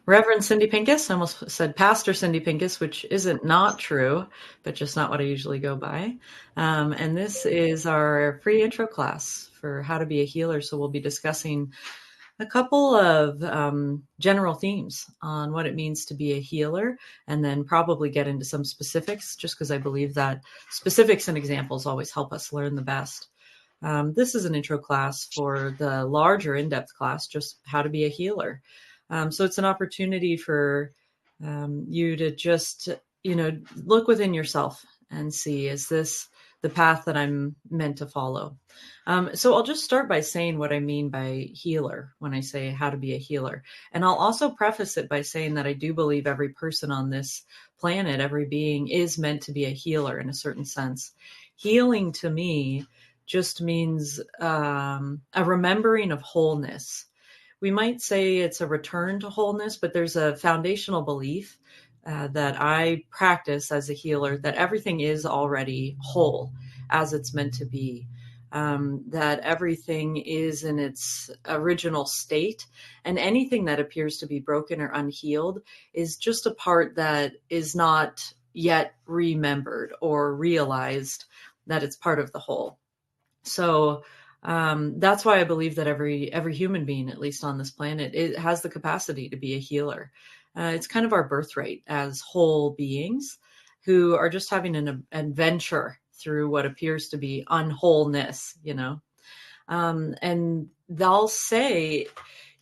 Reverend Cindy Pincus. I almost said Pastor Cindy Pincus, which isn't not true, but just not what I usually go by. And this is our free intro class for how to be a healer. So we'll be discussing a couple of general themes on what it means to be a healer, and then probably get into some specifics, just because I believe that specifics and examples always help us learn the best. This is an intro class for the larger in-depth class, just how to be a healer. So it's an opportunity for you to just, look within yourself and see, is this the path that I'm meant to follow? So I'll just start by saying what I mean by healer when I say how to be a healer. And I'll also preface it by saying that I do believe every person on this planet, every being, is meant to be a healer in a certain sense. Healing to me just means a remembering of wholeness. We might say it's a return to wholeness, but there's a foundational belief that I practice as a healer, that everything is already whole as it's meant to be, that everything is in its original state, and anything that appears to be broken or unhealed is just a part that is not yet remembered or realized that it's part of the whole. So that's why I believe that every human being, at least on this planet, it has the capacity to be a healer. It's kind of our birthright as whole beings who are just having an adventure through what appears to be unwholeness, and they'll say,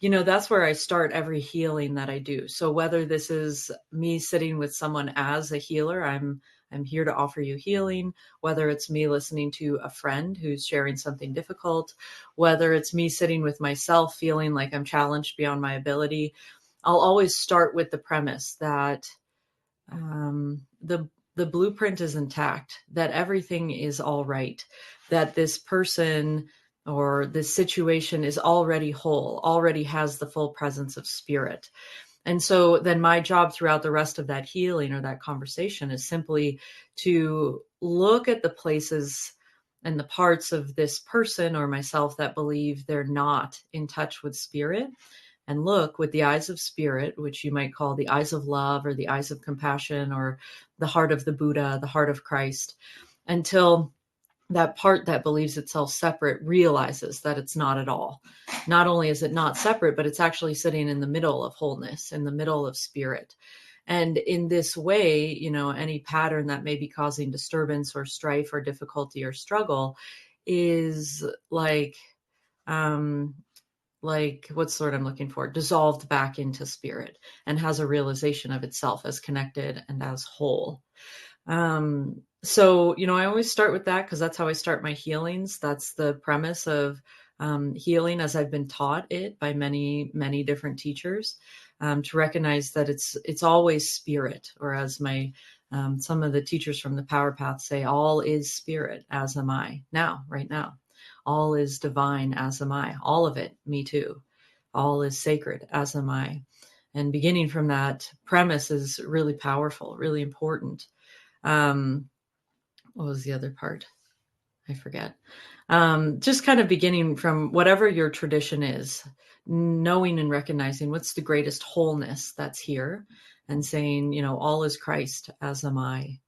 that's where I start every healing that I do. So whether this is me sitting with someone as a healer, I'm here to offer you healing, whether it's me listening to a friend who's sharing something difficult, whether it's me sitting with myself feeling like I'm challenged beyond my ability, I'll always start with the premise that the blueprint is intact, that everything is all right, that this person or this situation is already whole, already has the full presence of spirit. And so then my job throughout the rest of that healing or that conversation is simply to look at the places and the parts of this person or myself that believe they're not in touch with spirit, and look with the eyes of spirit, which you might call the eyes of love or the eyes of compassion or the heart of the Buddha, the heart of Christ, until that part that believes itself separate realizes that it's not at all. Not only is it not separate, but it's actually sitting in the middle of wholeness, in the middle of spirit. And in this way, any pattern that may be causing disturbance or strife or difficulty or struggle is like what's the word I'm looking for? Dissolved back into spirit and has a realization of itself as connected and as whole. So, I always start with that because that's how I start my healings. That's the premise of healing as I've been taught it by many, many different teachers, to recognize that it's always spirit, or as some of the teachers from the Power Path say, all is spirit, as am I now, right now. All is divine, as am I. All of it, me too. All is sacred, as am I. And beginning from that premise is really powerful, really important. What was the other part? I forget. Just kind of beginning from whatever your tradition is, knowing and recognizing what's the greatest wholeness that's here, and saying, all is Christ, as am I.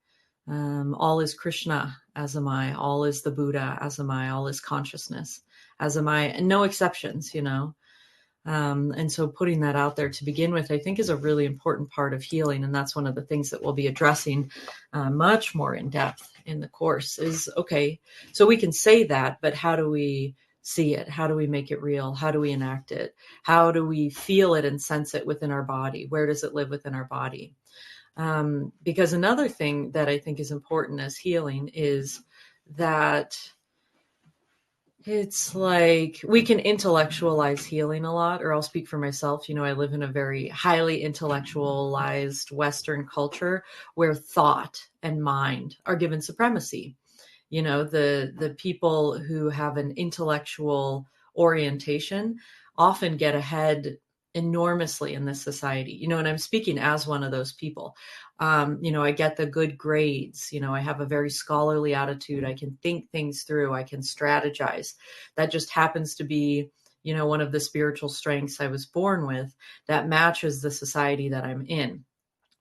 All is Krishna, as am I. All is the Buddha, as am I. All is consciousness, as am I. And no exceptions, And so putting that out there to begin with, I think, is a really important part of healing. And that's one of the things that we'll be addressing much more in depth in the course is, okay, so we can say that, but how do we see it? How do we make it real? How do we enact it? How do we feel it and sense it within our body? Where does it live within our body? Because another thing that I think is important as healing is that it's like we can intellectualize healing a lot, or I'll speak for myself. I live in a very highly intellectualized Western culture where thought and mind are given supremacy. The people who have an intellectual orientation often get ahead enormously in this society, and I'm speaking as one of those people. I get the good grades, I have a very scholarly attitude. I can think things through. I can strategize. That just happens to be one of the spiritual strengths I was born with that matches the society that I'm in.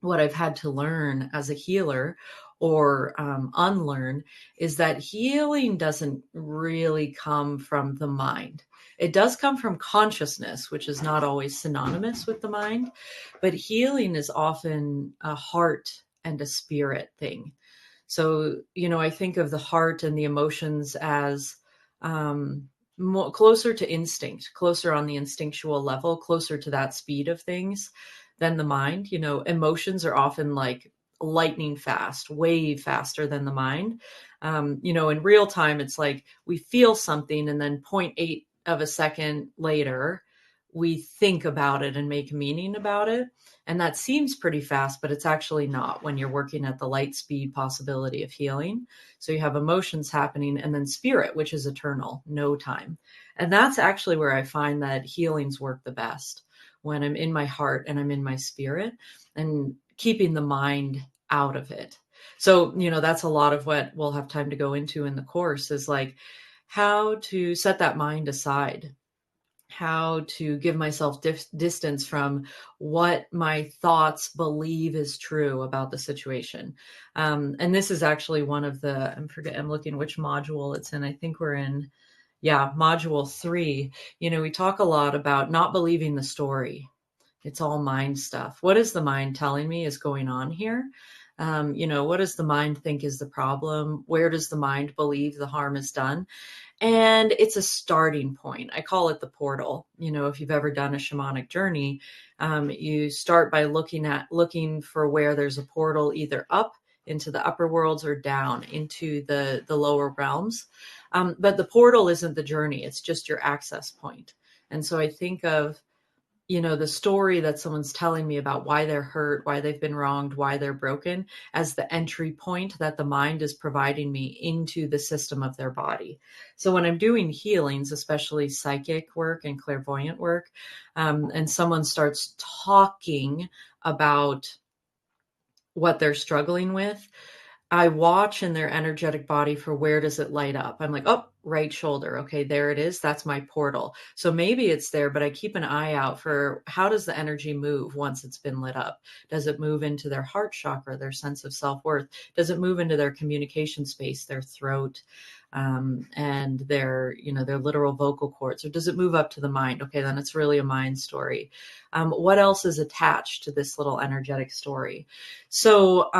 What I've had to learn as a healer or unlearn is that healing doesn't really come from the mind. It does come from consciousness, which is not always synonymous with the mind, but healing is often a heart and a spirit thing. So, I think of the heart and the emotions as closer to instinct, closer on the instinctual level, closer to that speed of things than the mind. Emotions are often like lightning fast, way faster than the mind. In real time, it's like we feel something and then 0.8 of a second later, we think about it and make meaning about it. And that seems pretty fast, but it's actually not when you're working at the light speed possibility of healing. So you have emotions happening and then spirit, which is eternal, no time. And that's actually where I find that healings work the best, when I'm in my heart and I'm in my spirit and keeping the mind out of it. So, that's a lot of what we'll have time to go into in the course, is like how to set that mind aside, how to give myself distance from what my thoughts believe is true about the situation. And this is actually one of I'm looking which module it's in. I think we're in, module 3. We talk a lot about not believing the story. It's all mind stuff. What is the mind telling me is going on here? What does the mind think is the problem? Where does the mind believe the harm is done? And it's a starting point. I call it the portal. If you've ever done a shamanic journey, you start by looking for where there's a portal, either up into the upper worlds or down into the lower realms. But the portal isn't the journey. It's just your access point. And so I think of, the story that someone's telling me about why they're hurt, why they've been wronged, why they're broken, as the entry point that the mind is providing me into the system of their body. So when I'm doing healings, especially psychic work and clairvoyant work, and someone starts talking about what they're struggling with, I watch in their energetic body for where does it light up. I'm like, oh, right shoulder. Okay, there it is. That's my portal. So maybe it's there, but I keep an eye out for how does the energy move once it's been lit up? Does it move into their heart chakra, their sense of self-worth? Does it move into their communication space, their throat, and their literal vocal cords? Or does it move up to the mind? Okay, then it's really a mind story. What else is attached to this little energetic story? So,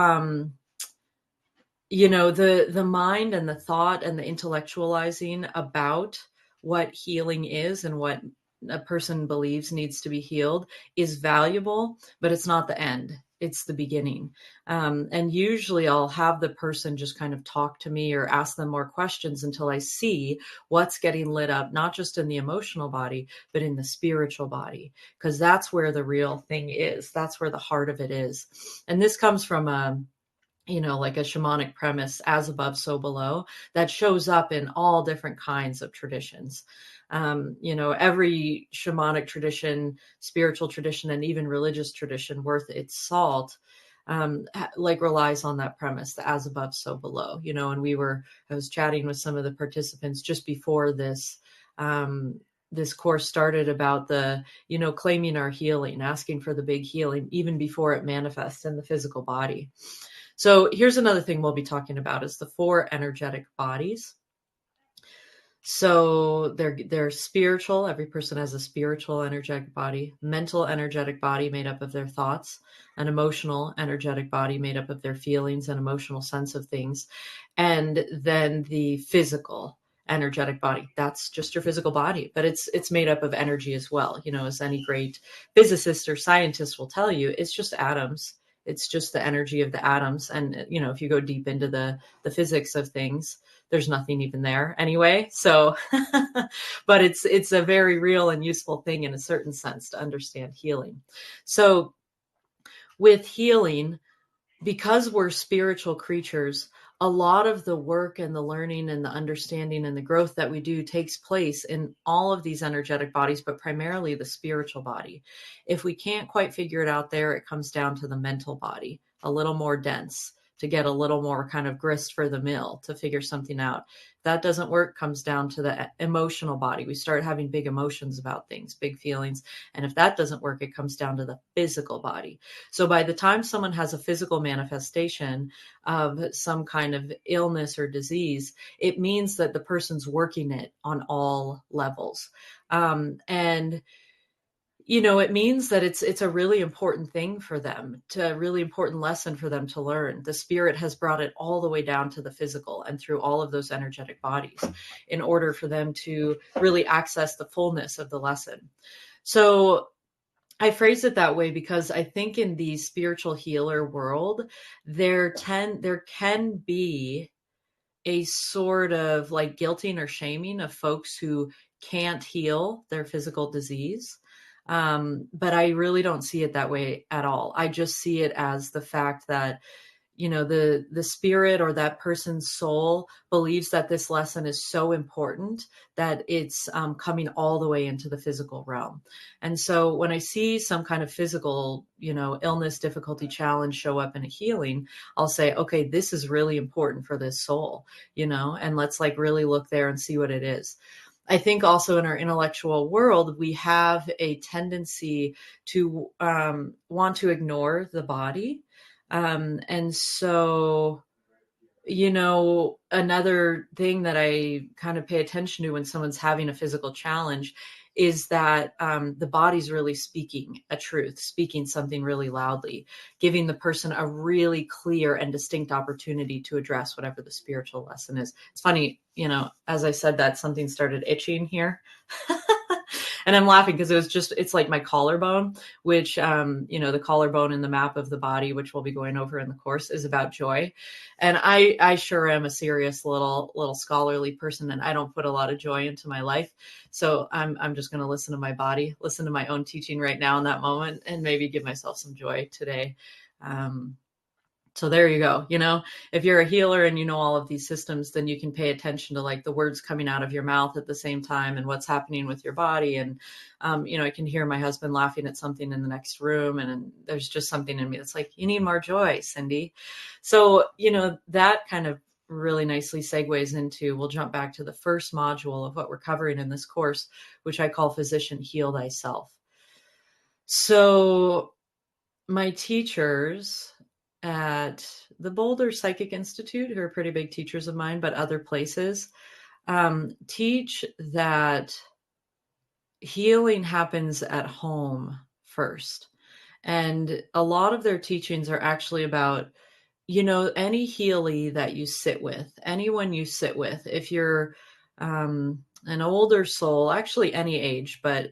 the mind and the thought and the intellectualizing about what healing is and what a person believes needs to be healed is valuable, but it's not the end. It's the beginning. And usually I'll have the person just kind of talk to me or ask them more questions until I see what's getting lit up, not just in the emotional body, but in the spiritual body, because that's where the real thing is. That's where the heart of it is. And this comes from like a shamanic premise, as above, so below, that shows up in all different kinds of traditions. Every shamanic tradition, spiritual tradition, and even religious tradition worth its salt, relies on that premise, the as above, so below, and I was chatting with some of the participants just before this course started about the, claiming our healing, asking for the big healing, even before it manifests in the physical body. So here's another thing we'll be talking about is the 4 energetic bodies. So they're spiritual. Every person has a spiritual energetic body, mental energetic body made up of their thoughts, an emotional energetic body made up of their feelings and emotional sense of things, and then the physical energetic body. That's just your physical body, but it's made up of energy as well. As any great physicist or scientist will tell you, it's just atoms. It's just the energy of the atoms. And, if you go deep into the physics of things, there's nothing even there anyway. So, but it's a very real and useful thing in a certain sense to understand healing. So with healing, because we're spiritual creatures, a lot of the work and the learning and the understanding and the growth that we do takes place in all of these energetic bodies, but primarily the spiritual body. If we can't quite figure it out there, it comes down to the mental body, a little more dense, to get a little more kind of grist for the mill to figure something out. That doesn't work, comes down to the emotional body. We start having big emotions about things, big feelings. And if that doesn't work, it comes down to the physical body. So by the time someone has a physical manifestation of some kind of illness or disease, it means that the person's working it on all levels. And it means that it's a really important thing for them, a really important lesson for them to learn. The spirit has brought it all the way down to the physical and through all of those energetic bodies in order for them to really access the fullness of the lesson. So I phrase it that way because I think in the spiritual healer world, there can be a sort of like guilting or shaming of folks who can't heal their physical disease. But I really don't see it that way at all. I just see it as the fact that, the spirit or that person's soul believes that this lesson is so important that it's coming all the way into the physical realm. And so when I see some kind of physical, illness, difficulty, challenge show up in a healing, I'll say, okay, this is really important for this soul, and let's like really look there and see what it is. I think also in our intellectual world, we have a tendency to want to ignore the body. And so, another thing that I kind of pay attention to when someone's having a physical challenge is that the body's really speaking a truth, speaking something really loudly, giving the person a really clear and distinct opportunity to address whatever the spiritual lesson is. It's funny, as I said that, something started itching here. And I'm laughing because it's like my collarbone, which, the collarbone in the map of the body, which we'll be going over in the course, is about joy. And I sure am a serious little scholarly person, and I don't put a lot of joy into my life. So I'm just going to listen to my body, listen to my own teaching right now in that moment, and maybe give myself some joy today. So there you go. If you're a healer and you know all of these systems, then you can pay attention to like the words coming out of your mouth at the same time and what's happening with your body. And, I can hear my husband laughing at something in the next room. And there's just something in me that's like, you need more joy, Cindy. So, that kind of really nicely segues into, we'll jump back to the first module of what we're covering in this course, which I call Physician Heal Thyself. So my teachers at the Boulder Psychic Institute, who are pretty big teachers of mine, but other places, teach that healing happens at home first. And a lot of their teachings are actually about, any healy that you sit with, anyone you sit with, if you're an older soul, actually any age, but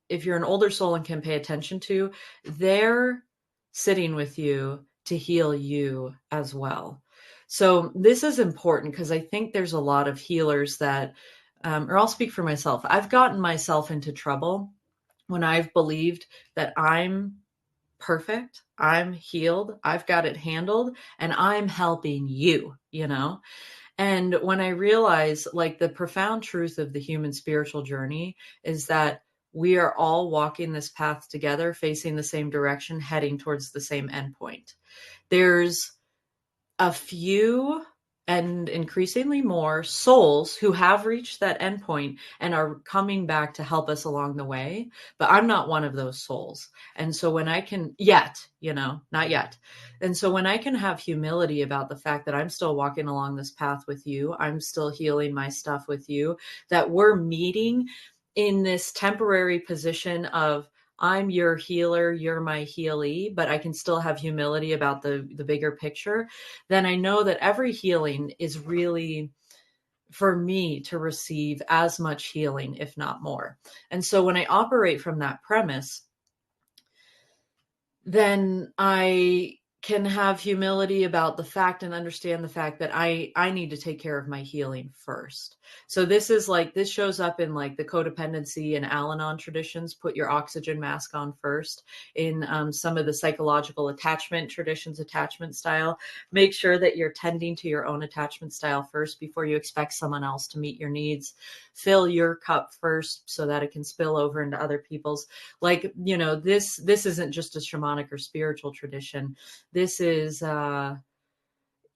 if you're an older soul and can pay attention to, they're sitting with you to heal you as well. So this is important because I think there's a lot of healers that, or I'll speak for myself. I've gotten myself into trouble when I've believed that I'm perfect, I'm healed, I've got it handled, and I'm helping you, And when I realize like the profound truth of the human spiritual journey is that we are all walking this path together, facing the same direction, heading towards the same endpoint. There's a few and increasingly more souls who have reached that endpoint and are coming back to help us along the way. But I'm not one of those souls. And so when I can not yet. And so when I can have humility about the fact that I'm still walking along this path with you, I'm still healing my stuff with you, that we're meeting in this temporary position of I'm your healer, you're my healee, but I can still have humility about the bigger picture, then I know that every healing is really for me to receive as much healing, if not more. And so when I operate from that premise, then I can have humility about the fact and understand the fact that I need to take care of my healing first. So this shows up in like the codependency and Al-Anon traditions, put your oxygen mask on first. In some of the psychological attachment traditions, attachment style, make sure that you're tending to your own attachment style first before you expect someone else to meet your needs. Fill your cup first so that it can spill over into other people's. Like, this isn't just a shamanic or spiritual tradition. This is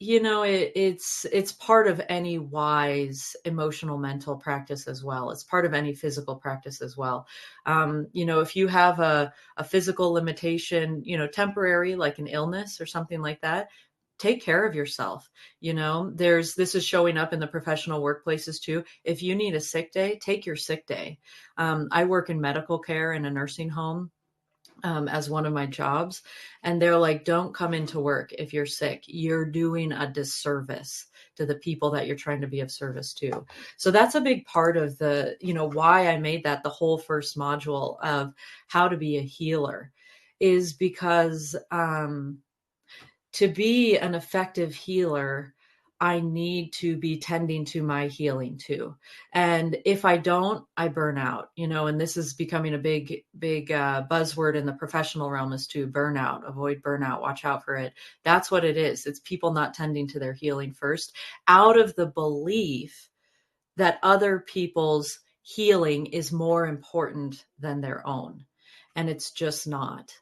It's part of any wise emotional mental practice as well. It's part of any physical practice as well. If you have a physical limitation, temporary, like an illness or something like that, take care of yourself. This is showing up in the professional workplaces too. If you need a sick day, take your sick day. I work in medical care in a nursing home, as one of my jobs. And they're like, don't come into work if you're sick. You're doing a disservice to the people that you're trying to be of service to. So that's a big part of why I made that the whole first module of how to be a healer, is because to be an effective healer, I need to be tending to my healing too. And if I don't, I burn out, and this is becoming a big buzzword in the professional realm, is to burnout, avoid burnout, watch out for it. That's what it is. It's people not tending to their healing first, out of the belief that other people's healing is more important than their own. And it's just not.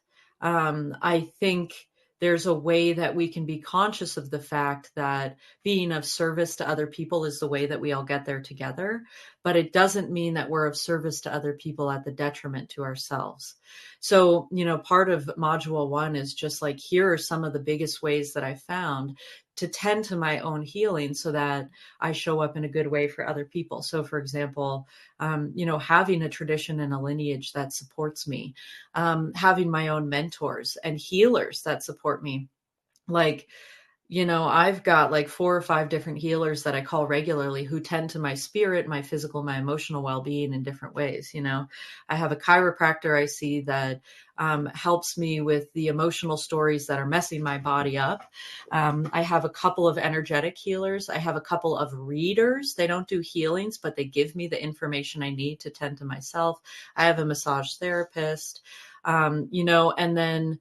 I think there's a way that we can be conscious of the fact that being of service to other people is the way that we all get there together. But it doesn't mean that we're of service to other people at the detriment to ourselves. So, part of module 1 is just like, here are some of the biggest ways that I found to tend to my own healing so that I show up in a good way for other people. So, for example, having a tradition and a lineage that supports me, having my own mentors and healers that support me. Like, I've got like 4 or 5 different healers that I call regularly who tend to my spirit, my physical, my emotional well-being in different ways. I have a chiropractor I see that helps me with the emotional stories that are messing my body up. I have a couple of energetic healers. I have a couple of readers. They don't do healings, but they give me the information I need to tend to myself. I have a massage therapist, and then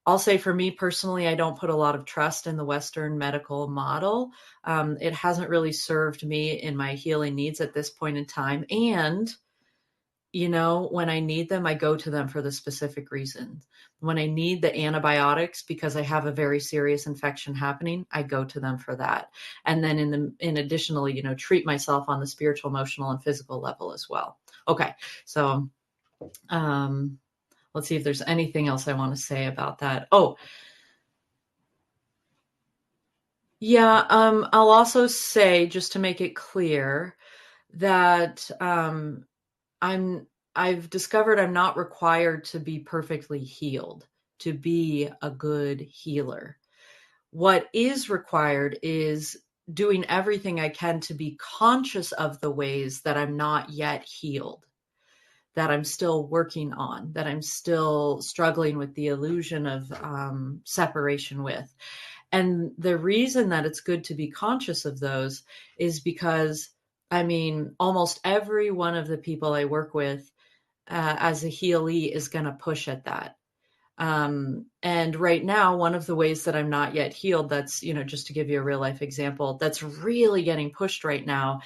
I'll say, for me personally, I don't put a lot of trust in the Western medical model. It hasn't really served me in my healing needs at this point in time. And, when I need them, I go to them for the specific reason. When I need the antibiotics because I have a very serious infection happening, I go to them for that. And then additionally, treat myself on the spiritual, emotional, and physical level as well. Okay. So, let's see if there's anything else I want to say about that. Oh, yeah. I'll also say, just to make it clear, that I've discovered I'm not required to be perfectly healed to be a good healer. What is required is doing everything I can to be conscious of the ways that I'm not yet healed, that I'm still working on, that I'm still struggling with the illusion of separation with. And the reason that it's good to be conscious of those is because, almost every one of the people I work with as a healee is going to push at that. And right now, one of the ways that I'm not yet healed, that's, just to give you a real life example, that's really getting pushed right now,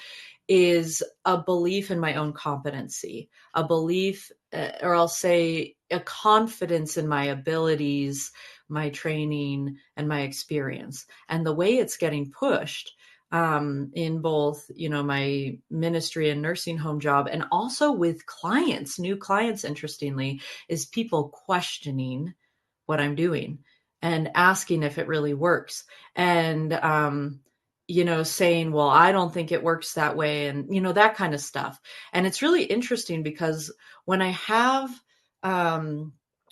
is a belief in my own competency, a belief, or I'll say a confidence in my abilities, my training, and my experience. And the way it's getting pushed in both, my ministry and nursing home job, and also with clients, new clients, interestingly, is people questioning what I'm doing and asking if it really works. And, saying, well, I don't think it works that way. And, that kind of stuff. And it's really interesting because when I have,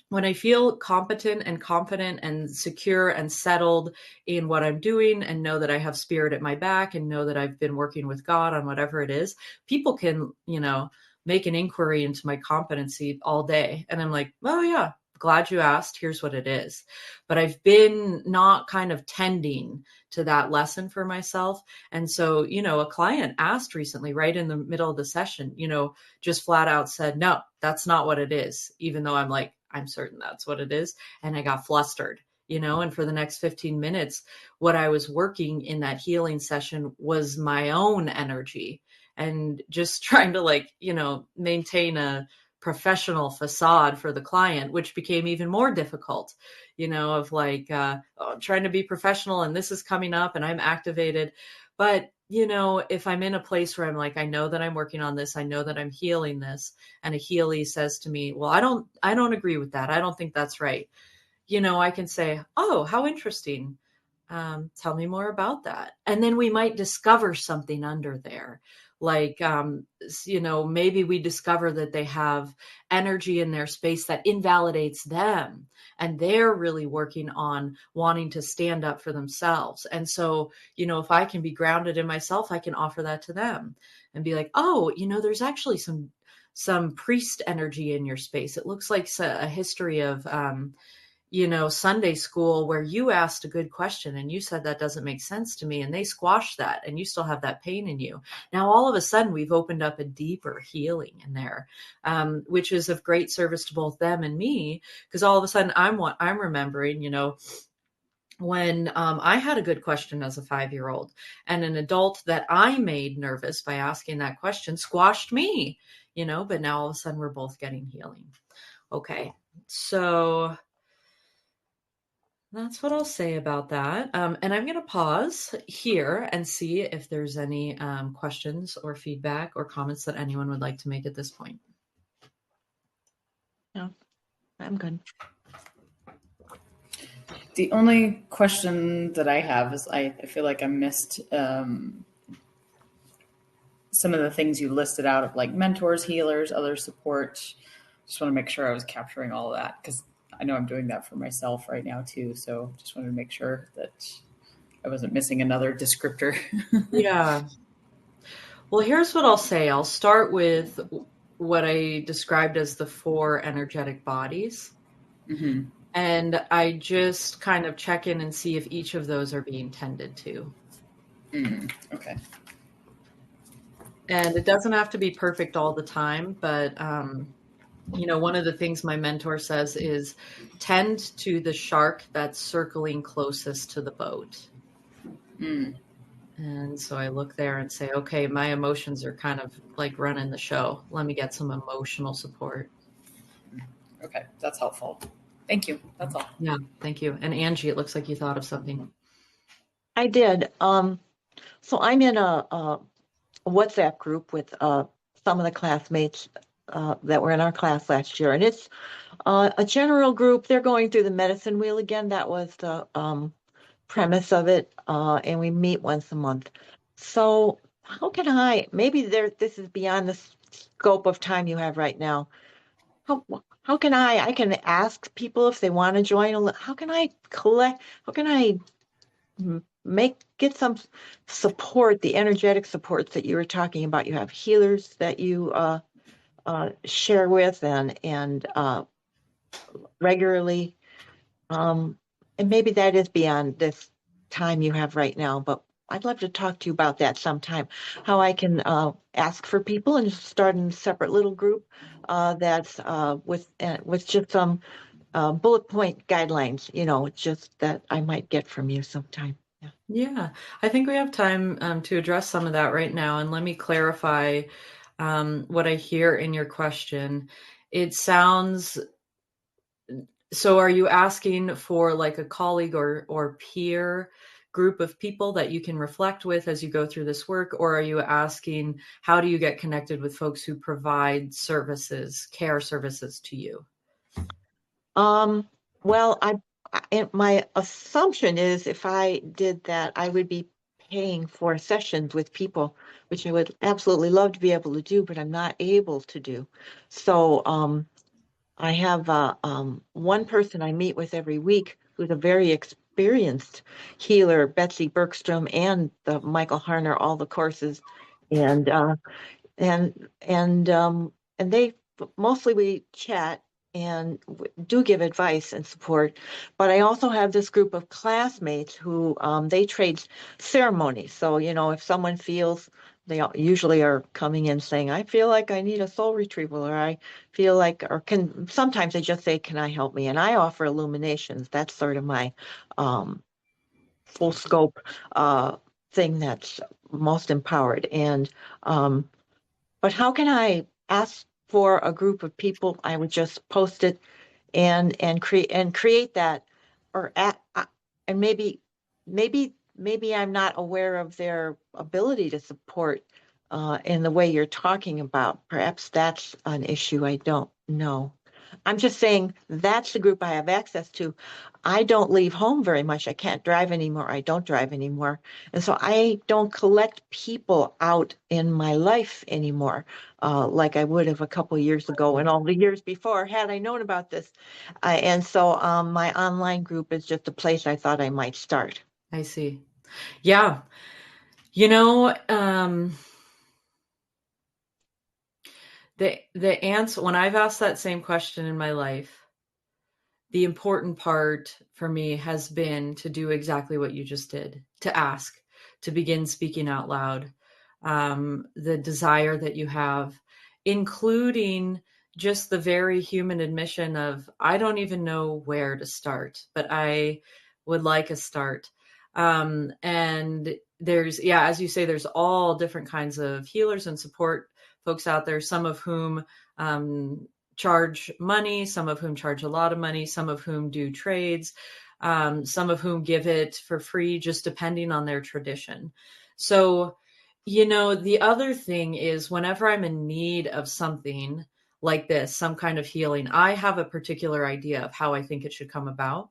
when I feel competent and confident and secure and settled in what I'm doing, and know that I have spirit at my back, and know that I've been working with God on whatever it is, people can, make an inquiry into my competency all day. And I'm like, oh yeah, glad you asked. Here's what it is. But I've been not kind of tending to that lesson for myself. And so, a client asked recently, right in the middle of the session, just flat out said, no, that's not what it is. Even though I'm like, I'm certain that's what it is. And I got flustered, and for the next 15 minutes, what I was working in that healing session was my own energy, and just trying to maintain a professional facade for the client, which became even more difficult, of like trying to be professional and this is coming up and I'm activated. But, if I'm in a place where I'm like, I know that I'm working on this, I know that I'm healing this, and a Healy says to me, well, I don't agree with that. I don't think that's right. I can say, oh, how interesting. Tell me more about that. And then we might discover something under there. Like, maybe we discover that they have energy in their space that invalidates them. And they're really working on wanting to stand up for themselves. And so, if I can be grounded in myself, I can offer that to them and be like, oh, there's actually some priest energy in your space. It looks like a history of, Sunday school where you asked a good question and you said that doesn't make sense to me and they squashed that and you still have that pain in you. Now, all of a sudden we've opened up a deeper healing in there, which is of great service to both them and me. Because all of a sudden I'm remembering, when I had a good question as a 5-year-old and an adult that I made nervous by asking that question squashed me, but now all of a sudden we're both getting healing. Okay. So that's what I'll say about that. And I'm going to pause here and see if there's any questions or feedback or comments that anyone would like to make at this point. No, I'm good. The only question that I have is I feel like I missed some of the things you listed out of like mentors, healers, other support. Just want to make sure I was capturing all of that because I know I'm doing that for myself right now too. So just wanted to make sure that I wasn't missing another descriptor. Yeah. Well, here's what I'll say. I'll start with what I described as the 4 energetic bodies. Mm-hmm. And I just kind of check in and see if each of those are being tended to. Okay. And it doesn't have to be perfect all the time, but one of the things my mentor says is tend to the shark that's circling closest to the boat. And so I look there and say, okay, my emotions are kind of like running the show. Let me get some emotional support. Okay, that's helpful. Thank you. That's all. Yeah, thank you. And Angie, it looks like you thought of something. I did. So I'm in a WhatsApp group with some of the classmates that were in our class last year. And it's a general group. They're going through the medicine wheel again. That was the premise of it. And we meet once a month. So how can maybe this is beyond the scope of time you have right now. How can I can ask people if they want to join. How can I get some support, the energetic supports that you were talking about? You have healers that you share with and regularly. And maybe that is beyond this time you have right now, but I'd love to talk to you about that sometime, how I can ask for people and start in a separate little group that's with just some bullet point guidelines, just that I might get from you sometime. Yeah, I think we have time to address some of that right now. And let me clarify what I hear in your question. It sounds, so are you asking for like a colleague or peer group of people that you can reflect with as you go through this work? Or are you asking, how do you get connected with folks who provide care services to you? Well, my assumption is if I did that, I would be paying for sessions with people, which I would absolutely love to be able to do, but I'm not able to do. So I have one person I meet with every week who's a very experienced healer, Betsy Bergstrom, and the Michael Harner, all the courses, and they mostly we chat and do give advice and support. But I also have this group of classmates who they trade ceremonies. So, if someone feels, they usually are coming in saying, I feel like I need a soul retrieval, or I feel like, sometimes they just say, can I help me? And I offer illuminations. That's sort of my full scope thing that's most empowered. And but how can I ask for a group of people, I would just post it and create that, or and maybe I'm not aware of their ability to support in the way you're talking about. Perhaps that's an issue. I don't know. I'm just saying that's the group I have access to. I don't leave home very much. I can't drive anymore. I don't drive anymore. And so I don't collect people out in my life anymore, like I would have a couple years ago and all the years before, had I known about this. And so my online group is just a place I thought I might start. I see. Yeah. You know, the answer, when I've asked that same question in my life, the important part for me has been to do exactly what you just did, to ask, to begin speaking out loud, the desire that you have, including just the very human admission of, I don't even know where to start, but I would like a start. And there's, yeah, as you say, there's all different kinds of healers and support folks out there, some of whom charge money, some of whom charge a lot of money, some of whom do trades, some of whom give it for free, just depending on their tradition. So, you know, the other thing is whenever I'm in need of something like this, some kind of healing, I have a particular idea of how I think it should come about.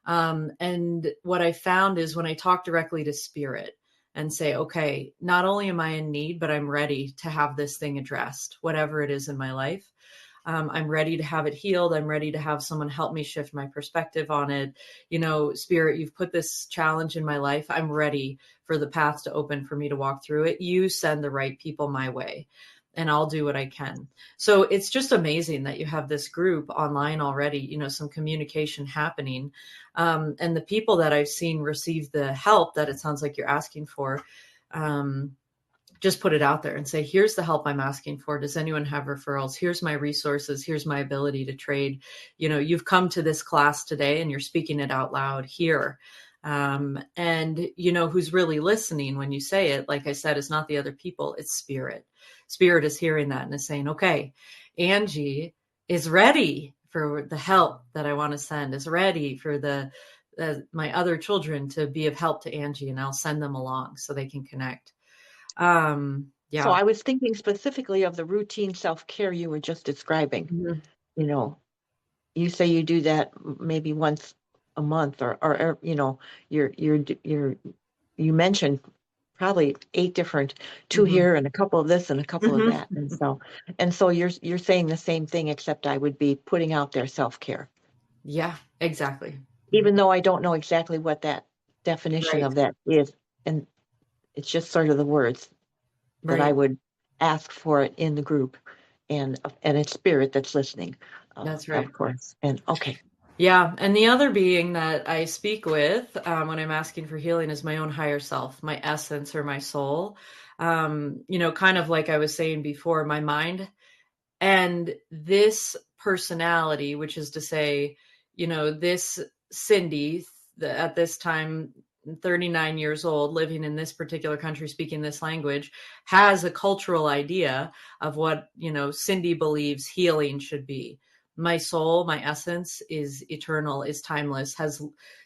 And what I found is when I talk directly to spirit and say, okay, not only am I in need, but I'm ready to have this thing addressed, whatever it is in my life. I'm ready to have it healed. I'm ready to have someone help me shift my perspective on it. You know, Spirit, you've put this challenge in my life. I'm ready for the path to open for me to walk through it. You send the right people my way, and I'll do what I can. So it's just amazing that you have this group online already, you know, some communication happening. And the people that I've seen receive the help that it sounds like you're asking for, just put it out there and say, here's the help I'm asking for. Does anyone have referrals? Here's my resources. Here's my ability to trade. You know, you've come to this class today and you're speaking it out loud here. And you know, who's really listening when you say it, like I said, is not the other people, it's spirit. Spirit is hearing that and is saying, okay, Angie is ready for the help that I want to send, is ready for my other children to be of help to Angie, and I'll send them along so they can connect. Yeah. So I was thinking specifically of the routine self-care you were just describing. Mm-hmm. You know, you say you do that maybe once a month, or you know, you mentioned probably 8 different, 2 Mm-hmm. here and a couple of this and a couple of Mm-hmm. that. And so you're saying the same thing, except I would be putting out their self-care. Yeah, exactly. Even though I don't know exactly what that definition Right. of that is. And it's just sort of the words that I Right. would ask for it in the group, and it's spirit that's listening, That's right. of course. And okay. Yeah. And the other being that I speak with when I'm asking for healing is my own higher self, my essence or my soul. You know, kind of like I was saying before, my mind and this personality, which is to say, you know, this Cindy at this time, 39 years old, living in this particular country, speaking this language, has a cultural idea of what, you know, Cindy believes healing should be. My soul, my essence is eternal, is timeless, has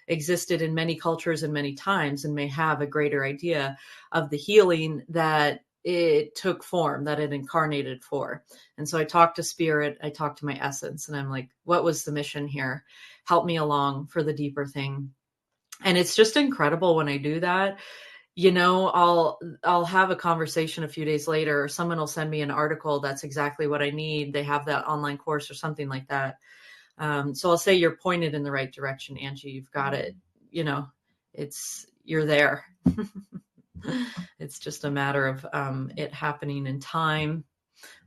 existed in many cultures and many times, and may have a greater idea of the healing that it took form, that it incarnated for. And so I talked to spirit, I talked to my essence, and I'm like, what was the mission here? Help me along for the deeper thing. And it's just incredible when I do that. You know, I'll have a conversation a few days later, or someone will send me an article that's exactly what I need. They have that online course or something like that. So I'll say, you're pointed in the right direction, Angie. You've got it. You know, you're there. It's just a matter of it happening in time,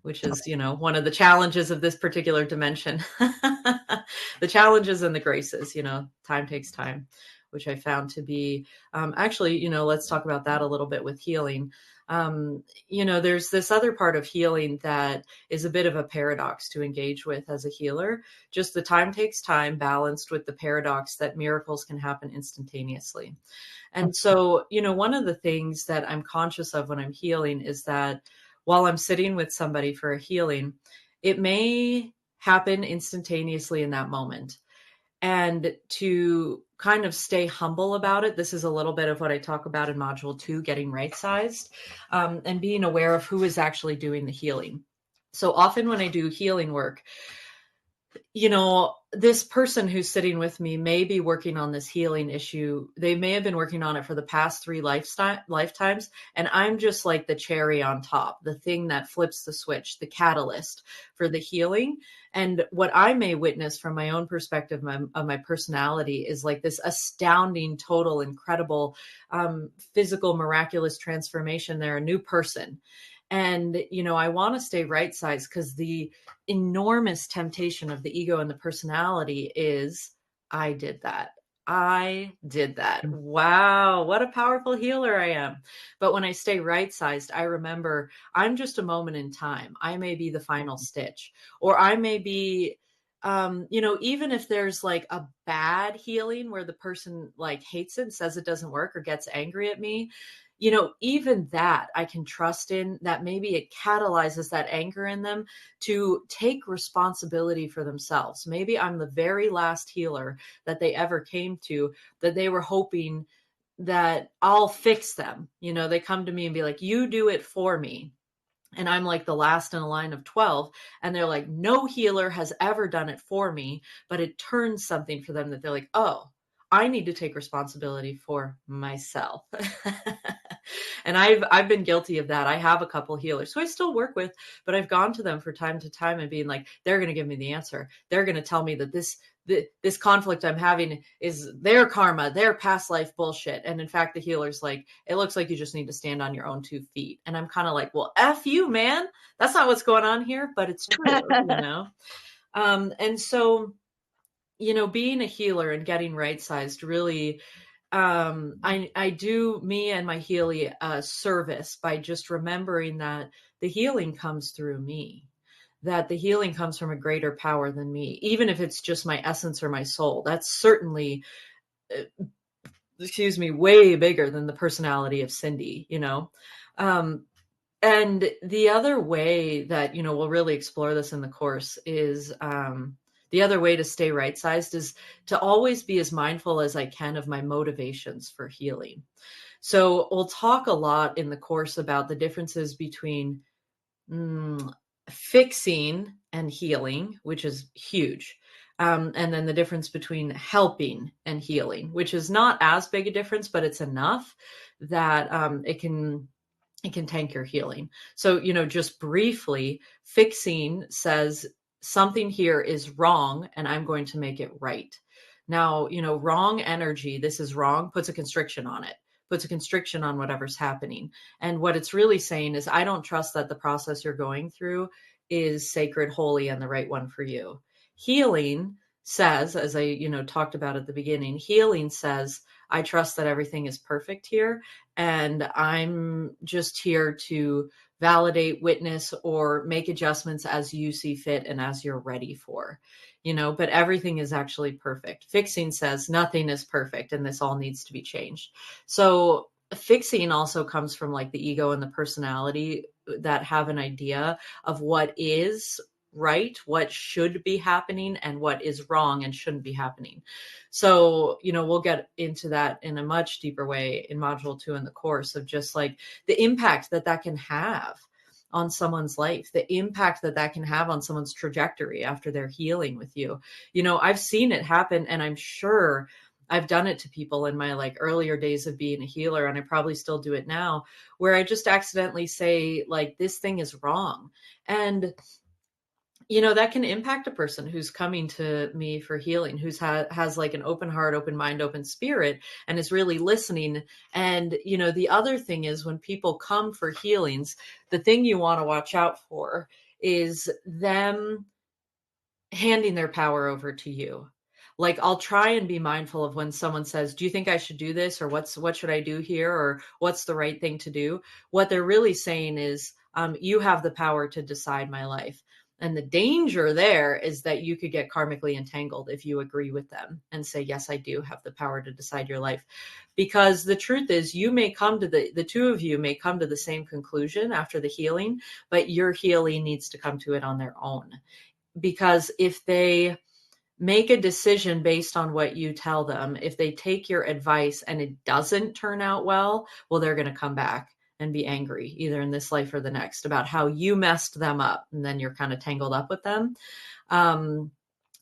which is, you know, one of the challenges of this particular dimension. The challenges and the graces, you know, time takes time, which I found to be actually, you know, let's talk about that a little bit with healing. You know, there's this other part of healing that is a bit of a paradox to engage with as a healer. Just the time takes time, balanced with the paradox that miracles can happen instantaneously. And so, you know, one of the things that I'm conscious of when I'm healing is that while I'm sitting with somebody for a healing, it may happen instantaneously in that moment. And to kind of stay humble about it, this is a little bit of what I talk about in module 2, getting right-sized, and being aware of who is actually doing the healing. So often when I do healing work, this person who's sitting with me may be working on this healing issue. They may have been working on it for the past 3 lifetimes. And I'm just like the cherry on top, the thing that flips the switch, the catalyst for the healing. And what I may witness from my own perspective of my personality is like this astounding, total, incredible, physical, miraculous transformation. They're a new person. And, I want to stay right sized, because the enormous temptation of the ego and the personality is, I did that. I did that. Wow, what a powerful healer I am. But when I stay right sized, I remember I'm just a moment in time. I may be the final stitch, or I may be, even if there's like a bad healing where the person like hates it and says it doesn't work or gets angry at me, even that I can trust in, that maybe it catalyzes that anger in them to take responsibility for themselves. Maybe I'm the very last healer that they ever came to, that they were hoping that I'll fix them. They come to me and be like, you do it for me. And I'm like the last in a line of 12. And they're like, no healer has ever done it for me, but it turns something for them that they're like, oh, I need to take responsibility for myself. And I've been guilty of that. I have a couple healers who I still work with, but I've gone to them from time to time and being like, they're going to give me the answer. They're going to tell me that this conflict I'm having is their karma, their past life bullshit. And in fact, the healer's like, it looks like you just need to stand on your own 2 feet. And I'm kind of like, well, F you, man. That's not what's going on here, but it's true, And so, being a healer and getting right-sized really, I do me and my Healy service by just remembering that the healing comes through me, that the healing comes from a greater power than me, even if it's just my essence or my soul. That's certainly, way bigger than the personality of Cindy, and the other way that, we'll really explore this in the course is, the other way to stay right-sized is to always be as mindful as I can of my motivations for healing. So we'll talk a lot in the course about the differences between fixing and healing, which is huge. And then the difference between helping and healing, which is not as big a difference, but it's enough that it can tank your healing. So, just briefly, fixing says something here is wrong and I'm going to make it right. Now, wrong energy, this is wrong, puts a constriction on it, puts a constriction on whatever's happening. And what it's really saying is, I don't trust that the process you're going through is sacred, holy, and the right one for you. Healing says, as I, talked about at the beginning, healing says, I trust that everything is perfect here, and I'm just here to validate, witness, or make adjustments as you see fit and as you're ready for, but everything is actually perfect. Fixing says nothing is perfect and this all needs to be changed. So fixing also comes from like the ego and the personality that have an idea of what is right, what should be happening, and what is wrong and shouldn't be happening. So, we'll get into that in a much deeper way in module 2 in the course, of just like the impact that can have on someone's life, the impact that can have on someone's trajectory after they're healing with you. I've seen it happen, and I'm sure I've done it to people in my like earlier days of being a healer, and I probably still do it now, where I just accidentally say like, this thing is wrong. And that can impact a person who's coming to me for healing, who's has like an open heart, open mind, open spirit, and is really listening. And, the other thing is, when people come for healings, the thing you want to watch out for is them handing their power over to you. Like, I'll try and be mindful of when someone says, do you think I should do this? Or what should I do here? Or what's the right thing to do? What they're really saying is, you have the power to decide my life. And the danger there is that you could get karmically entangled if you agree with them and say, yes, I do have the power to decide your life. Because the truth is, you may come to the two of you may come to the same conclusion after the healing, but your healing needs to come to it on their own. Because if they make a decision based on what you tell them, if they take your advice and it doesn't turn out well, they're going to come back and be angry, either in this life or the next, about how you messed them up. And then you're kind of tangled up with them. And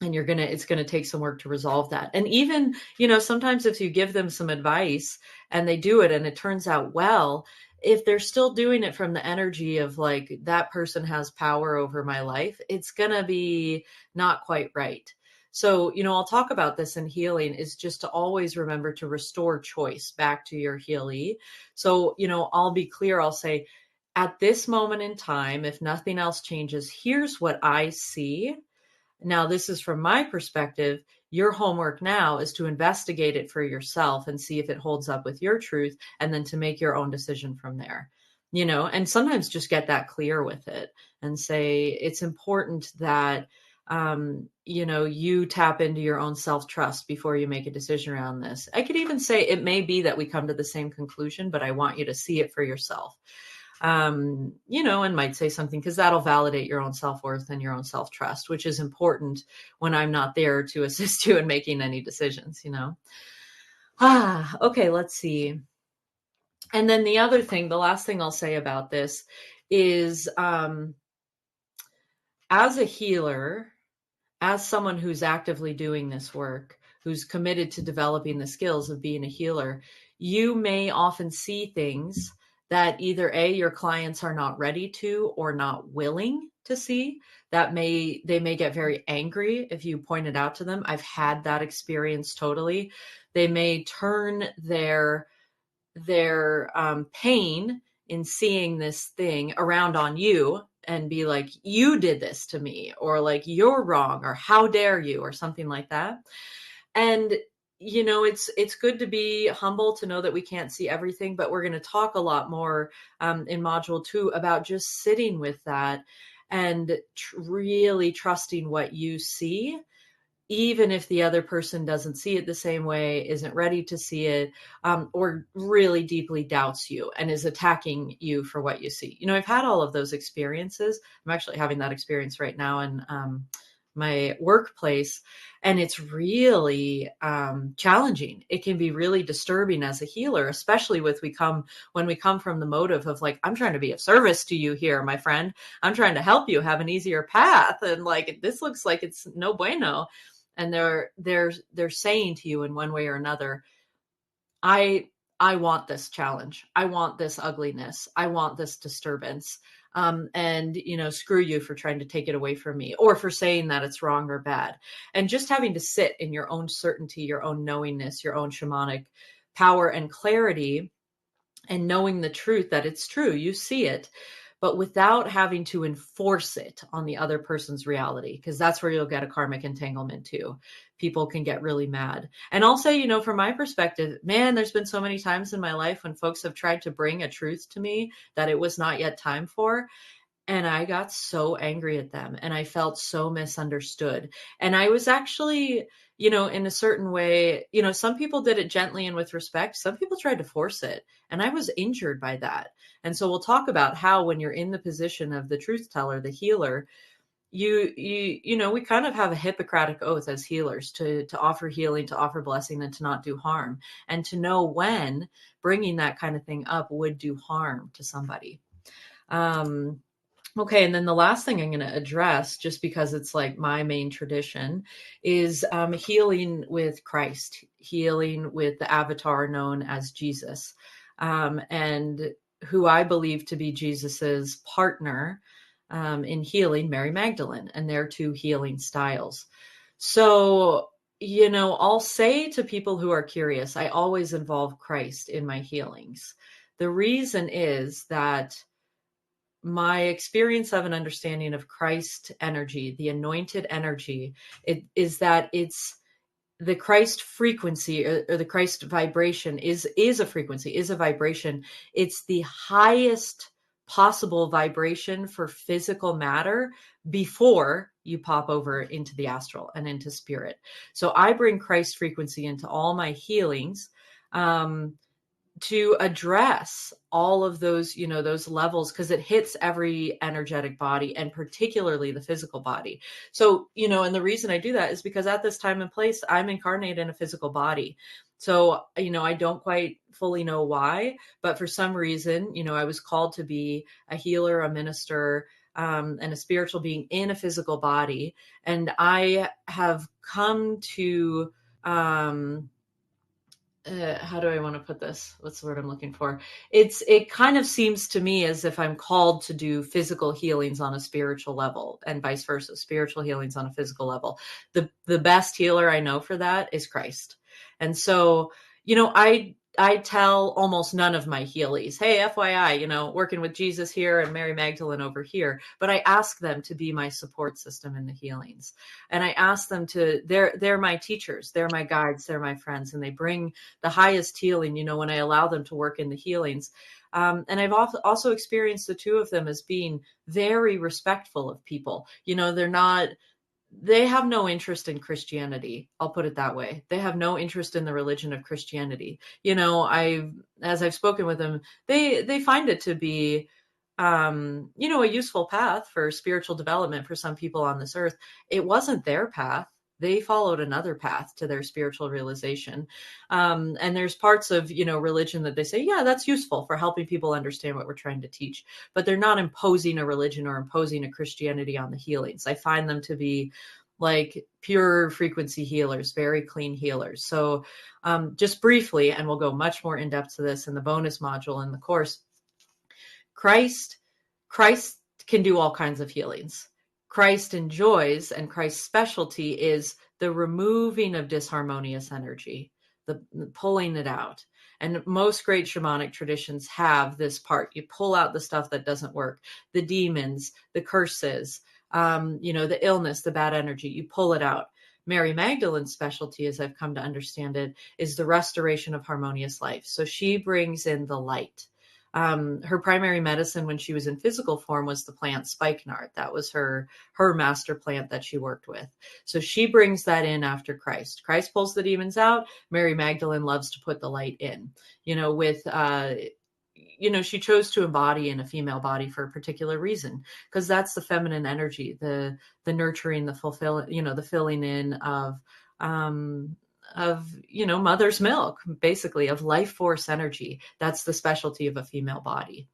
it's going to take some work to resolve that. And even, sometimes if you give them some advice and they do it and it turns out well, if they're still doing it from the energy of like, that person has power over my life, it's going to be not quite right. So, I'll talk about this in healing, is just to always remember to restore choice back to your healee. So, I'll be clear. I'll say, at this moment in time, if nothing else changes, here's what I see. Now, this is from my perspective. Your homework now is to investigate it for yourself and see if it holds up with your truth, and then to make your own decision from there. And sometimes just get that clear with it and say, it's important that you tap into your own self-trust before you make a decision around this. I could even say it may be that we come to the same conclusion, but I want you to see it for yourself. And might say something, because that'll validate your own self-worth and your own self-trust, which is important when I'm not there to assist you in making any decisions, Okay, let's see. And then the other thing, the last thing I'll say about this is, as a healer, as someone who's actively doing this work, who's committed to developing the skills of being a healer, you may often see things that either your clients are not ready to or not willing to see. They may get very angry if you point it out to them. I've had that experience totally. They may turn their pain in seeing this thing around on you and be like, you did this to me, or like, you're wrong, or how dare you, or something like that. And, it's good to be humble, to know that we can't see everything, but we're going to talk a lot more in module 2 about just sitting with that and really trusting what you see, even if the other person doesn't see it the same way, isn't ready to see it, or really deeply doubts you and is attacking you for what you see. I've had all of those experiences. I'm actually having that experience right now in my workplace, and it's really challenging. It can be really disturbing as a healer, especially when we come from the motive of like, I'm trying to be of service to you here, my friend. I'm trying to help you have an easier path. And like, this looks like it's no bueno. And they're saying to you in one way or another, I want this challenge. I want this ugliness. I want this disturbance. And screw you for trying to take it away from me, or for saying that it's wrong or bad. And just having to sit in your own certainty, your own knowingness, your own shamanic power and clarity, and knowing the truth that it's true. You see it, but without having to enforce it on the other person's reality, because that's where you'll get a karmic entanglement too. People can get really mad. And I'll say, from my perspective, man, there's been so many times in my life when folks have tried to bring a truth to me that it was not yet time for. And I got so angry at them, and I felt so misunderstood. And I was actually, in a certain way, some people did it gently and with respect. Some people tried to force it, and I was injured by that. And so we'll talk about how, when you're in the position of the truth teller, the healer, we kind of have a Hippocratic oath as healers to offer healing, to offer blessing, and to not do harm, and to know when bringing that kind of thing up would do harm to somebody. Okay, and then the last thing I'm going to address, just because it's like my main tradition, is healing with Christ, healing with the avatar known as Jesus, and who I believe to be Jesus's partner in healing, Mary Magdalene, and their two healing styles. So, I'll say to people who are curious, I always involve Christ in my healings. The reason is that my experience of an understanding of Christ energy, the anointed energy, is that it's the Christ frequency, or the Christ vibration is a frequency, is a vibration. It's the highest possible vibration for physical matter before you pop over into the astral and into spirit. So I bring Christ frequency into all my healings, to address all of those, those levels, because it hits every energetic body and particularly the physical body. So, and the reason I do that is because at this time and place, I'm incarnated in a physical body. So, I don't quite fully know why, but for some reason, I was called to be a healer, a minister, and a spiritual being in a physical body. And I have come to, how do I want to put this? What's the word I'm looking for? It kind of seems to me as if I'm called to do physical healings on a spiritual level, and vice versa, spiritual healings on a physical level. The best healer I know for that is Christ. And so, I tell almost none of my healies, hey, FYI, working with Jesus here and Mary Magdalene over here, but I ask them to be my support system in the healings. And I ask them they're my teachers, they're my guides, they're my friends, and they bring the highest healing, when I allow them to work in the healings. And I've also experienced the two of them as being very respectful of people. They have no interest in Christianity. I'll put it that way. They have no interest in the religion of Christianity. As I've spoken with them, they find it to be, a useful path for spiritual development for some people on this earth. It wasn't their path. They followed another path to their spiritual realization. And there's parts of, religion that they say, yeah, that's useful for helping people understand what we're trying to teach. But they're not imposing a religion or imposing a Christianity on the healings. I find them to be like pure frequency healers, very clean healers. So just briefly, and we'll go much more in depth to this in the bonus module in the course, Christ can do all kinds of healings. Christ enjoys, and Christ's specialty is the removing of disharmonious energy, the pulling it out. And most great shamanic traditions have this part. You pull out the stuff that doesn't work, the demons, the curses, the illness, the bad energy, you pull it out. Mary Magdalene's specialty, as I've come to understand it, is the restoration of harmonious life. So she brings in the light. Her primary medicine when she was in physical form was the plant spikenard. That was her master plant that she worked with. So she brings that in after Christ. Christ pulls the demons out. Mary Magdalene loves to put the light in, she chose to embody in a female body for a particular reason, because that's the feminine energy, the nurturing, the fulfilling, the filling in of mother's milk, basically, of life force energy. That's the specialty of a female body.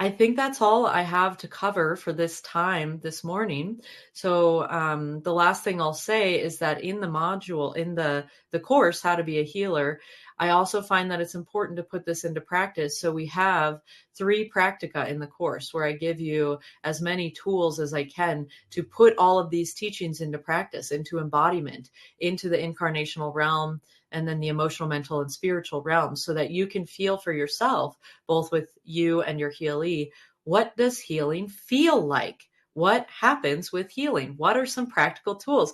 I think that's all I have to cover for this time this morning. So the last thing I'll say is that in the module, in the course, How to Be a Healer, I also find that it's important to put this into practice. So we have 3 practica in the course where I give you as many tools as I can to put all of these teachings into practice, into embodiment, into the incarnational realm, and then the emotional, mental, and spiritual realms, so that you can feel for yourself, both with you and your healee, what does healing feel like? What happens with healing? What are some practical tools?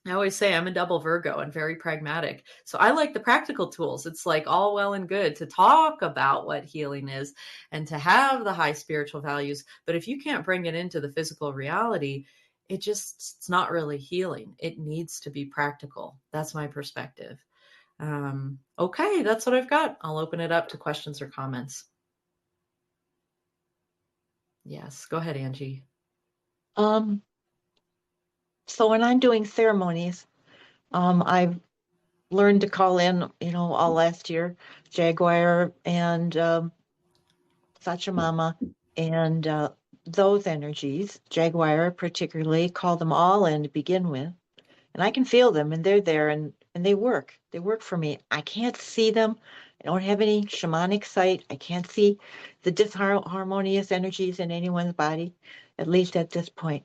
I always say I'm a double Virgo and very pragmatic. So I like the practical tools. It's like all well and good to talk about what healing is and to have the high spiritual values. But if you can't bring it into the physical reality, it's not really healing. It needs to be practical. That's my perspective. Okay, that's what I've got. I'll open it up to questions or comments. Yes, go ahead, Angie. So when I'm doing ceremonies, I've learned to call in, all last year, Jaguar and Sachamama, and those energies, Jaguar particularly, call them all in to begin with. And I can feel them, and they're there, and they work. They work for me. I can't see them. I don't have any shamanic sight. I can't see the disharmonious energies in anyone's body, at least at this point.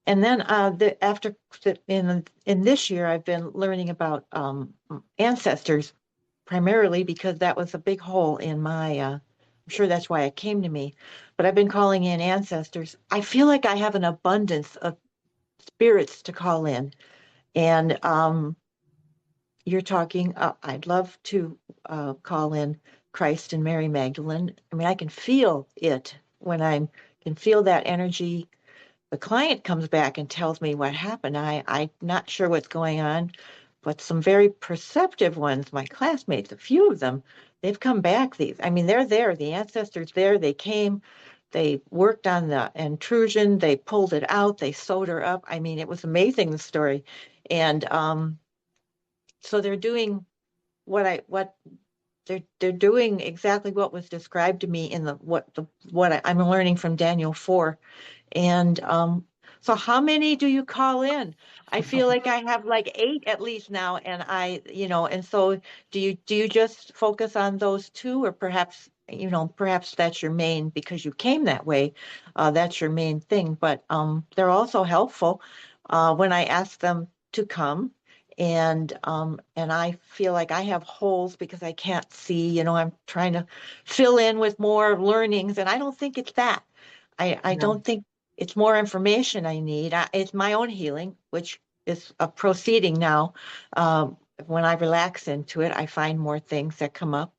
And then in this year, I've been learning about ancestors, primarily because that was a big hole in my, I'm sure that's why it came to me, but I've been calling in ancestors. I feel like I have an abundance of spirits to call in. And you're talking, I'd love to call in Christ and Mary Magdalene. I mean, I can feel it when I can feel that energy. The client comes back and tells me what happened. I'm not sure what's going on, but some very perceptive ones, my classmates, a few of them, they've come back. I mean, they're there. The ancestors there. They came. They worked on the intrusion. They pulled it out. They sewed her up. I mean, it was amazing, the story. And so they're doing what they're doing exactly what was described to me in what I'm learning from Daniel 4. And so how many do you call in? I feel like I have like 8 at least now, and and so do you just focus on those 2, or perhaps that's your main, because you came that way, that's your main thing. But they're also helpful when I ask them to come. And I feel like I have holes because I can't see, I'm trying to fill in with more learnings, and I don't think it's that. I Yeah. don't think it's more information I need. It's my own healing, which is a proceeding now. When I relax into it, I find more things that come up.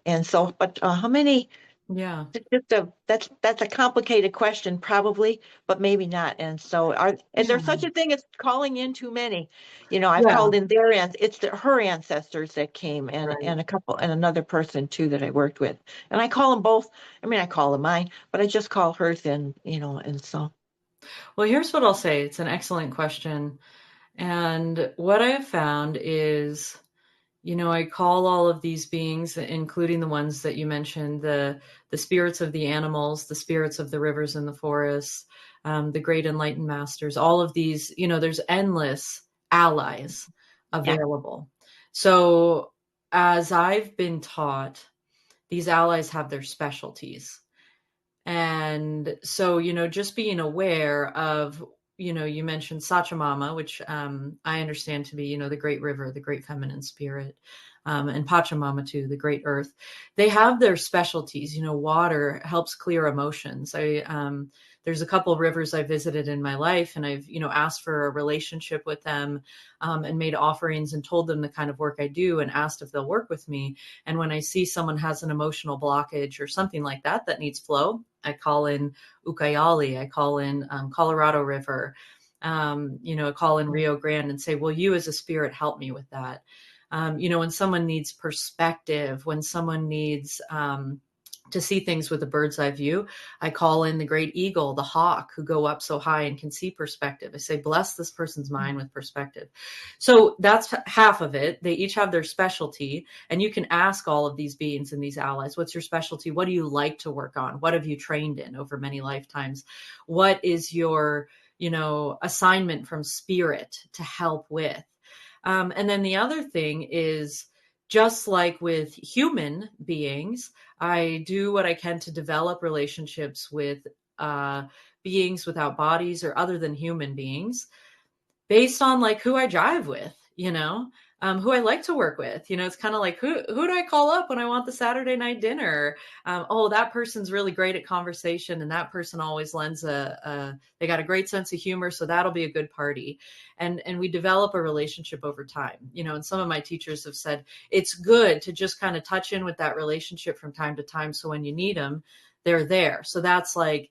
And so, but how many? Yeah. That's a complicated question, probably, but maybe not. And so, is there such a thing as calling in too many? I've Yeah. called in it's her ancestors that came, and a couple, and another person too that I worked with. And I call them both. I mean, I call them mine, but I just call hers in. And so. Well, here's what I'll say. It's an excellent question. And what I have found is, I call all of these beings, including the ones that you mentioned, the spirits of the animals, the spirits of the rivers and the forests, the great enlightened masters, all of these, there's endless allies available. Yeah. So as I've been taught, these allies have their specialties. And so, just being aware of, you mentioned Sachamama, which I understand to be, the great river, the great feminine spirit, and Pachamama too, the great earth. They have their specialties. Water helps clear emotions. There's a couple of rivers I visited in my life, and I've, asked for a relationship with them, and made offerings and told them the kind of work I do and asked if they'll work with me. And when I see someone has an emotional blockage or something like that needs flow, I call in Ucayali, I call in Colorado River, I call in Rio Grande and say, will you as a spirit help me with that? When someone needs perspective, when someone needs to see things with a bird's eye view, I call in the great eagle, the hawk, who go up so high and can see perspective. I say, bless this person's mind with perspective. So that's half of it. They each have their specialty, and you can ask all of these beings and these allies, what's your specialty? What do you like to work on? What have you trained in over many lifetimes? What is your, assignment from spirit to help with? And then the other thing is, just like with human beings, I do what I can to develop relationships with beings without bodies or other than human beings based on like who I drive with, who I like to work with. It's kind of like, who do I call up when I want the Saturday night dinner? That person's really great at conversation, and that person always lends they got a great sense of humor, so that'll be a good party. And we develop a relationship over time, and some of my teachers have said it's good to just kind of touch in with that relationship from time to time, so when you need them, they're there. So that's like,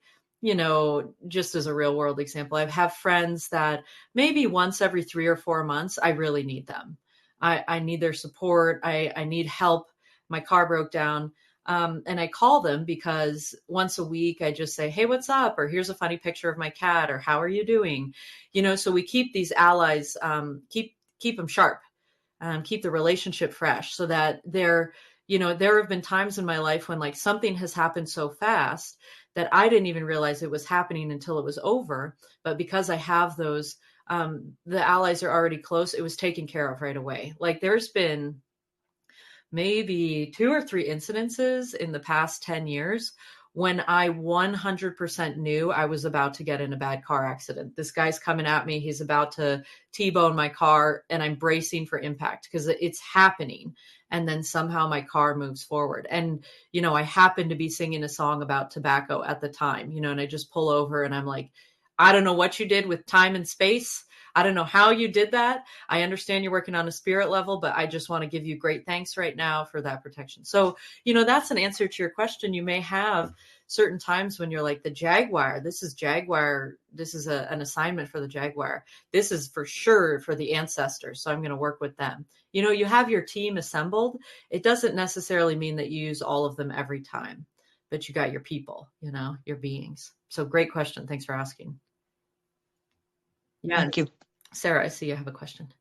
just as a real world example, I have friends that maybe once every 3 or 4 months, I really need them. I need their support. I need help. My car broke down. And I call them because once a week I just say, hey, what's up? Or here's a funny picture of my cat, or how are you doing? So we keep these allies, keep them sharp, keep the relationship fresh, so that there have been times in my life when like something has happened so fast that I didn't even realize it was happening until it was over. But because I have those, the allies are already close, it was taken care of right away. Like there's been maybe 2 or 3 incidences in the past 10 years when I 100% knew I was about to get in a bad car accident. This guy's coming at me. He's about to T-bone my car, and I'm bracing for impact because it's happening. And then somehow my car moves forward. And, I happen to be singing a song about tobacco at the time, and I just pull over and I'm like, I don't know what you did with time and space. I don't know how you did that. I understand you're working on a spirit level, but I just want to give you great thanks right now for that protection. So, that's an answer to your question. You may have certain times when you're like the Jaguar, this is Jaguar. This is an assignment for the Jaguar. This is for sure for the ancestors. So I'm going to work with them. You have your team assembled. It doesn't necessarily mean that you use all of them every time, but you got your people, your beings. So great question. Thanks for asking. Yeah. Thank you. Sarah, I see you have a question.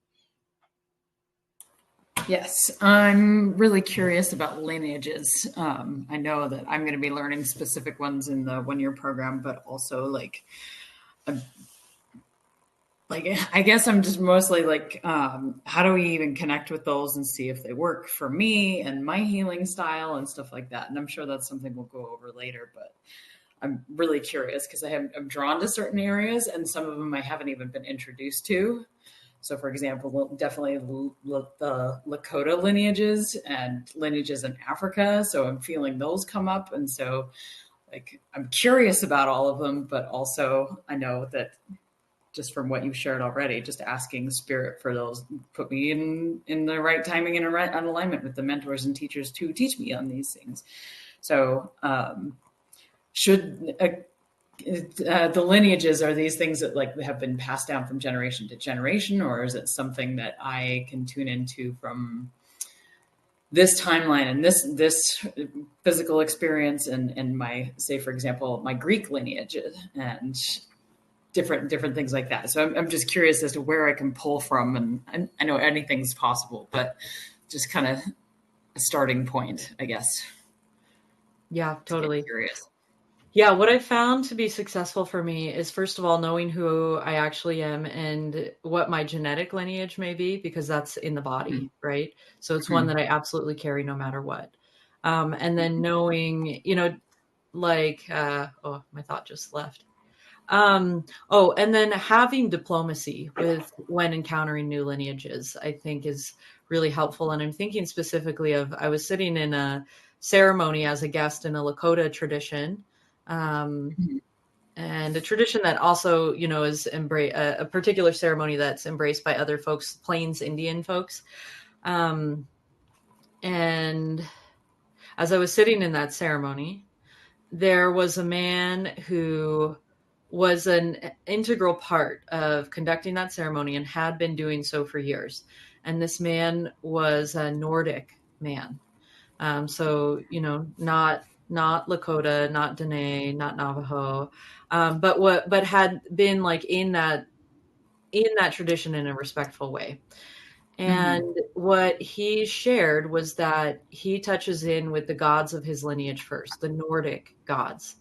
Yes, I'm really curious about lineages. I know that I'm going to be learning specific ones in the 1-year program, but also I guess I'm just mostly how do we even connect with those and see if they work for me and my healing style and stuff like that. And I'm sure that's something we'll go over later, but I'm really curious because I'm drawn to certain areas and some of them I haven't even been introduced to. So, for example, definitely the Lakota lineages and lineages in Africa. So I'm feeling those come up. And so I'm curious about all of them, but also I know that just from what you've shared already, just asking spirit for those, put me in the right timing and on alignment with the mentors and teachers to teach me on these things. So should the lineages, are these things that have been passed down from generation to generation, or is it something that I can tune into from this timeline and this physical experience and my, say, for example, my Greek lineage and different things like that. So I'm just curious as to where I can pull from, and I know anything's possible, but just kind of a starting point, I guess. Yeah, totally. Curious. Yeah, what I found to be successful for me is, first of all, knowing who I actually am and what my genetic lineage may be, because that's in the body, right? So it's one that I absolutely carry no matter what. And then knowing, my thought just left. And then having diplomacy when encountering new lineages, I think is really helpful. And I'm thinking specifically I was sitting in a ceremony as a guest in a Lakota tradition. And a tradition that also, is a particular ceremony that's embraced by other folks, Plains Indian folks. And as I was sitting in that ceremony, there was a man who was an integral part of conducting that ceremony and had been doing so for years. And this man was a Nordic man. So, not Lakota, not Dene, not Navajo, but had been in that tradition in a respectful way. And what he shared was that he touches in with the gods of his lineage first, the Nordic gods,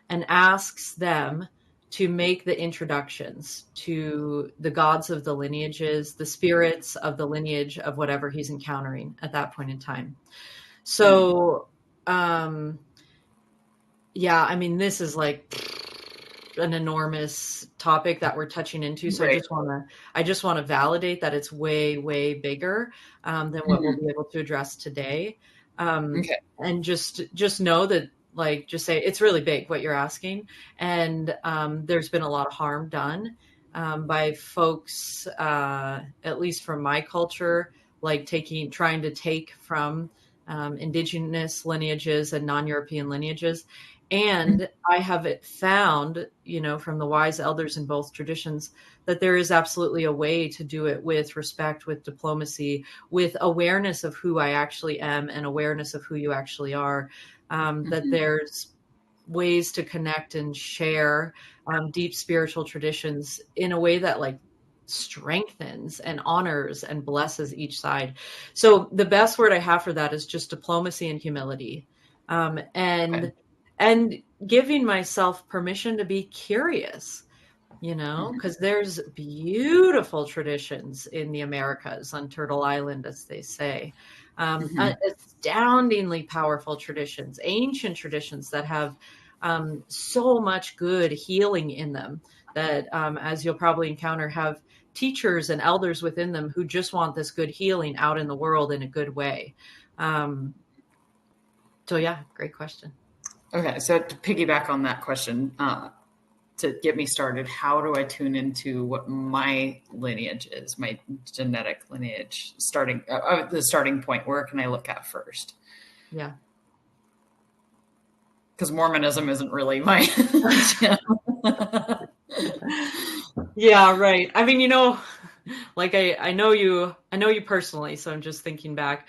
and asks them to make the introductions to the gods of the lineages, the spirits of the lineage of whatever he's encountering at that point in time. So, this is an enormous topic that we're touching into. So right. I just want to validate that it's way, way bigger than what we'll be able to address today. And just know that, just say it's really big what you're asking. And there's been a lot of harm done by folks, at least from my culture, trying to take from indigenous lineages and non-European lineages. And I have found, from the wise elders in both traditions, that there is absolutely a way to do it with respect, with diplomacy, with awareness of who I actually am and awareness of who you actually are, that there's ways to connect and share deep spiritual traditions in a way that strengthens and honors and blesses each side. So the best word I have for that is just diplomacy and humility. And giving myself permission to be curious, because there's beautiful traditions in the Americas, on Turtle Island, as they say, astoundingly powerful traditions, ancient traditions that have so much good healing in them that, as you'll probably encounter, have teachers and elders within them who just want this good healing out in the world in a good way. So yeah, great question. Okay, so to piggyback on that question, to get me started, how do I tune into what my lineage is, my genetic lineage, the starting point? Where can I look at first? Yeah. Because Mormonism isn't really my Yeah, right. I mean, like I know you personally, so I'm just thinking back.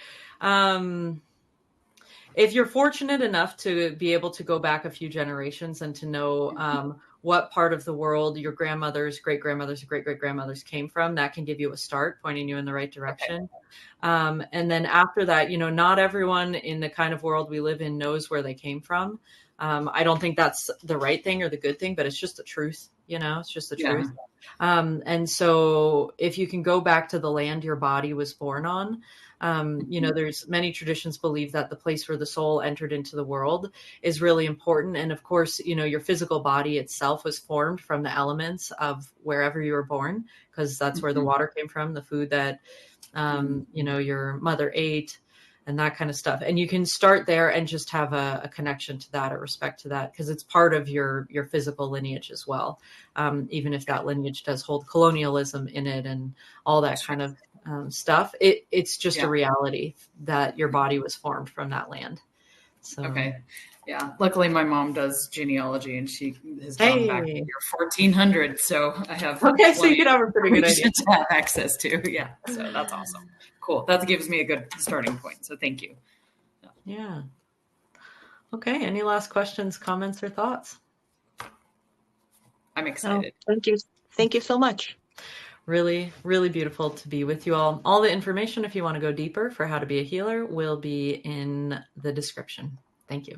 If you're fortunate enough to be able to go back a few generations and to know what part of the world your grandmothers, great-grandmothers, great-great-grandmothers came from, that can give you a start, pointing you in the right direction. Okay. And then after that, not everyone in the kind of world we live in knows where they came from. I don't think that's the right thing or the good thing, but it's just the truth, it's just the truth. And so if you can go back to the land your body was born on, there's many traditions believe that the place where the soul entered into the world is really important. And of course, your physical body itself was formed from the elements of wherever you were born, because that's where the water came from, the food that, your mother ate, and that kind of stuff. And you can start there and just have a connection to that, or respect to that, because it's part of your physical lineage as well. Even if that lineage does hold colonialism in it and all that kind of stuff, it's just a reality that your body was formed from that land. So okay. Yeah. Luckily my mom does genealogy and she has gone back to year 1400. So I have so you could have a pretty good idea to have access to. Yeah. So that's awesome. Cool. That gives me a good starting point. So thank you. Yeah. Okay. Any last questions, comments, or thoughts? I'm excited. Oh, thank you. Thank you so much. Really, really beautiful to be with you all. All the information, if you want to go deeper for how to be a healer, will be in the description. Thank you.